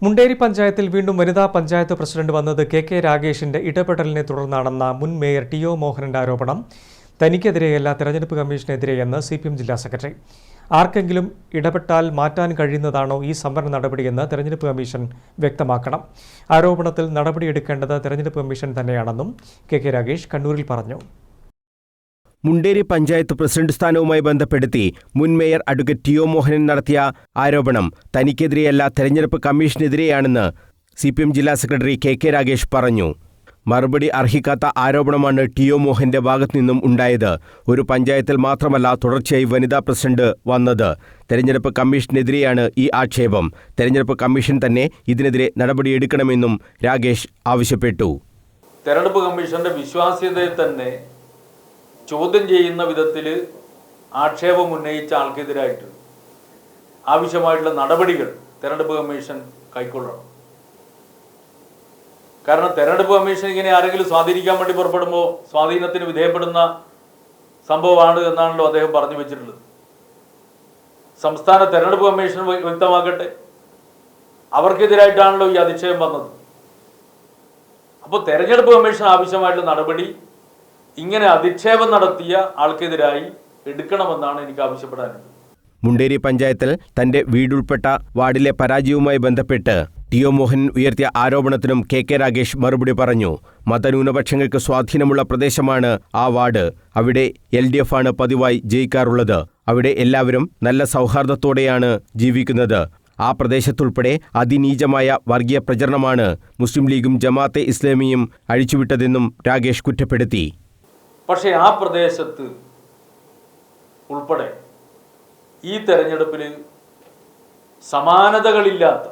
മുണ്ടേരി പഞ്ചായത്തിൽ വീണ്ടും വനിതാ പഞ്ചായത്ത് പ്രസിഡന്റ് വന്നത് കെ രാഗേഷിന്റെ ഇടപെടലിനെ തുടർന്നാണെന്ന മുൻ മേയർ ടി.ഒ. മോഹനന്റെ ആരോപണം തനിക്കെതിരെയല്ല തെരഞ്ഞെടുപ്പ് കമ്മീഷനെതിരെയെന്ന് CPM ജില്ലാ സെക്രട്ടറി. ആർക്കെങ്കിലും ഇടപെട്ടാൽ മാറ്റാൻ കഴിയുന്നതാണോ ഈ സംവരണ നടപടിയെന്ന് തെരഞ്ഞെടുപ്പ് കമ്മീഷൻ വ്യക്തമാക്കണം. ആരോപണത്തിൽ നടപടിയെടുക്കേണ്ടത് തെരഞ്ഞെടുപ്പ് കമ്മീഷൻ തന്നെയാണെന്നും കെ രാഗേഷ് കണ്ണൂരിൽ പറഞ്ഞു. മുണ്ടേരി പഞ്ചായത്ത് പ്രസിഡന്റ് സ്ഥാനവുമായി ബന്ധപ്പെടുത്തി മുൻ മേയർ അഡ്വക്കേറ്റ് ടി.ഒ. മോഹനൻ നടത്തിയ ആരോപണം തനിക്കെതിരെയല്ല തെരഞ്ഞെടുപ്പ് കമ്മീഷനെതിരെയാണെന്ന് CPM ജില്ലാ സെക്രട്ടറി കെ രാഗേഷ് പറഞ്ഞു. മറുപടി അർഹിക്കാത്ത ആരോപണമാണ് ടി.ഒ. മോഹന്റെ ഭാഗത്തുനിന്നും ഉണ്ടായത്. ഒരു പഞ്ചായത്തിൽ മാത്രമല്ല തുടർച്ചയായി വനിതാ പ്രസിഡന്റ് വന്നത്. തെരഞ്ഞെടുപ്പ് കമ്മീഷനെതിരെയാണ് ഈ ആക്ഷേപം. തെരഞ്ഞെടുപ്പ് കമ്മീഷൻ തന്നെ ഇതിനെതിരെ നടപടിയെടുക്കണമെന്നും രാഗേഷ് ആവശ്യപ്പെട്ടു. തെരഞ്ഞെടുപ്പ് കമ്മീഷന്റെ വിശ്വാസ്യതയെ തന്നെ ചോദ്യം ചെയ്യുന്ന വിധത്തിൽ ആക്ഷേപം ഉന്നയിച്ച ആൾക്കെതിരായിട്ട് ആവശ്യമായിട്ടുള്ള നടപടികൾ തെരഞ്ഞെടുപ്പ് കമ്മീഷൻ കൈക്കൊള്ളണം. കാരണം തെരഞ്ഞെടുപ്പ് കമ്മീഷൻ ഇങ്ങനെ ആരെങ്കിലും സ്വാധീനിക്കാൻ വേണ്ടി പുറപ്പെടുമ്പോൾ സ്വാധീനത്തിന് വിധേയപ്പെടുന്ന സംഭവമാണ് എന്നാണല്ലോ അദ്ദേഹം പറഞ്ഞു വെച്ചിട്ടുള്ളത്. സംസ്ഥാന തെരഞ്ഞെടുപ്പ് കമ്മീഷൻ വ്യക്തമാക്കട്ടെ, അവർക്കെതിരായിട്ടാണല്ലോ ഈ അധിക്ഷേപം വന്നത്. അപ്പോൾ തെരഞ്ഞെടുപ്പ് കമ്മീഷൻ ആവശ്യമായിട്ടുള്ള നടപടി ഇങ്ങനെ അധിക്ഷേപം നടത്തിയ ആൾക്കെതിരായി എടുക്കണമെന്നാണ് എനിക്ക് ആവശ്യപ്പെടാനുള്ളത്. മുണ്ടേരി പഞ്ചായത്തിൽ തന്റെ വീടുൾപ്പെട്ട വാർഡിലെ പരാജയവുമായി ബന്ധപ്പെട്ട് ടി.ഒ. മോഹൻ ഉയർത്തിയ ആരോപണത്തിനും കെ രാഗേഷ് മറുപടി പറഞ്ഞു. മതന്യൂനപക്ഷങ്ങൾക്ക് സ്വാധീനമുള്ള പ്രദേശമാണ് ആ വാർഡ്. അവിടെ LDF ആണ് പതിവായി ജയിക്കാറുള്ളത്. അവിടെ എല്ലാവരും നല്ല സൗഹാർദ്ദത്തോടെയാണ് ജീവിക്കുന്നത്. ആ പ്രദേശത്തുൾപ്പെടെ അതിനീചമായ വർഗീയ പ്രചരണമാണ് മുസ്ലിം ലീഗും ജമാഅത്തെ ഇസ്ലാമിയും അഴിച്ചുവിട്ടതെന്നും രാഗേഷ് കുറ്റപ്പെടുത്തി. പക്ഷേ ആ പ്രദേശത്ത് ഉൾപ്പെടെ ഈ തെരഞ്ഞെടുപ്പിൽ സമാനതകളില്ലാത്ത,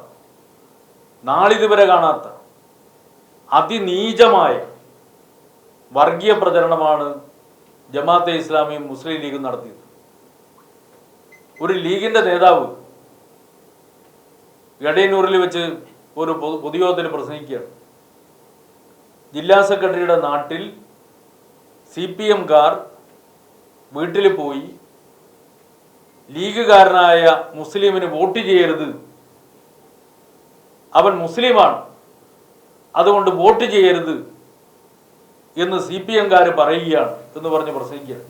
നാളിതുവരെ കാണാത്ത അതിനീചമായ വർഗീയ പ്രചരണമാണ് ജമാഅത്തെ ഇസ്ലാമിയും മുസ്ലിം ലീഗും നടത്തിയത്. ഒരു ലീഗിൻ്റെ നേതാവ് എടയന്നൂരിൽ വെച്ച് ഒരു പൊതുയോഗത്തിൽ പ്രസംഗിക്കുകയാണ്. ജില്ലാ സെക്രട്ടറിയുടെ നാട്ടിൽ CPM-കാർ വീട്ടിൽ പോയി ലീഗുകാരനായ മുസ്ലിമിന് വോട്ട് ചെയ്യരുത്, അവൻ മുസ്ലിമാണ്, അതുകൊണ്ട് വോട്ട് ചെയ്യരുത് എന്ന് CPM-കാർ പറയുകയാണ് എന്ന് പറഞ്ഞ് പ്രസംഗിക്കുകയാണ്.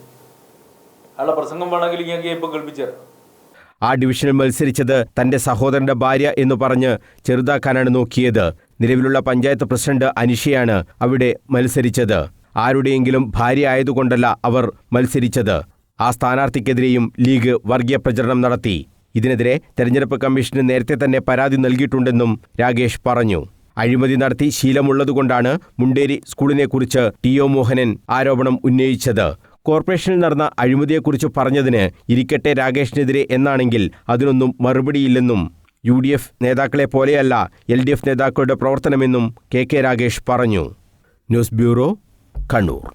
അയാളുടെ പ്രസംഗം വേണമെങ്കിൽ ഇങ്ങനെ ഇപ്പം കേൾപ്പിച്ചുതരാം. ആ ഡിവിഷനിൽ മത്സരിച്ചത് തന്റെ സഹോദരന്റെ ഭാര്യ എന്ന് പറഞ്ഞ് ചെറുതാക്കാനാണ് നോക്കിയത്. നിലവിലുള്ള പഞ്ചായത്ത് പ്രസിഡന്റ് അനിഷയാണ് അവിടെ മത്സരിച്ചത്. ആരുടെയെങ്കിലും ഭാര്യ ആയതുകൊണ്ടല്ല അവർ മത്സരിച്ചത്. ആ സ്ഥാനാർത്ഥിക്കെതിരെയും ലീഗ് വർഗീയ പ്രചരണം നടത്തി. ഇതിനെതിരെ തെരഞ്ഞെടുപ്പ് കമ്മീഷന് നേരത്തെ തന്നെ പരാതി നൽകിയിട്ടുണ്ടെന്നും രാഗേഷ് പറഞ്ഞു. അഴിമതി നടത്തി ശീലമുള്ളതുകൊണ്ടാണ് മുണ്ടേരി സ്കൂളിനെക്കുറിച്ച് ടി.ഒ. മോഹനൻ ആരോപണം ഉന്നയിച്ചത്. കോർപ്പറേഷനിൽ നടന്ന അഴിമതിയെക്കുറിച്ച് പറഞ്ഞതിന് ഇരിക്കട്ടെ രാഗേഷിനെതിരെ എന്നാണെങ്കിൽ അതിനൊന്നും മറുപടിയില്ലെന്നും UDF നേതാക്കളെ പോലെയല്ല LDF നേതാക്കളുടെ പ്രവർത്തനമെന്നും കെ രാഗേഷ് പറഞ്ഞു. News bureau, Kannur.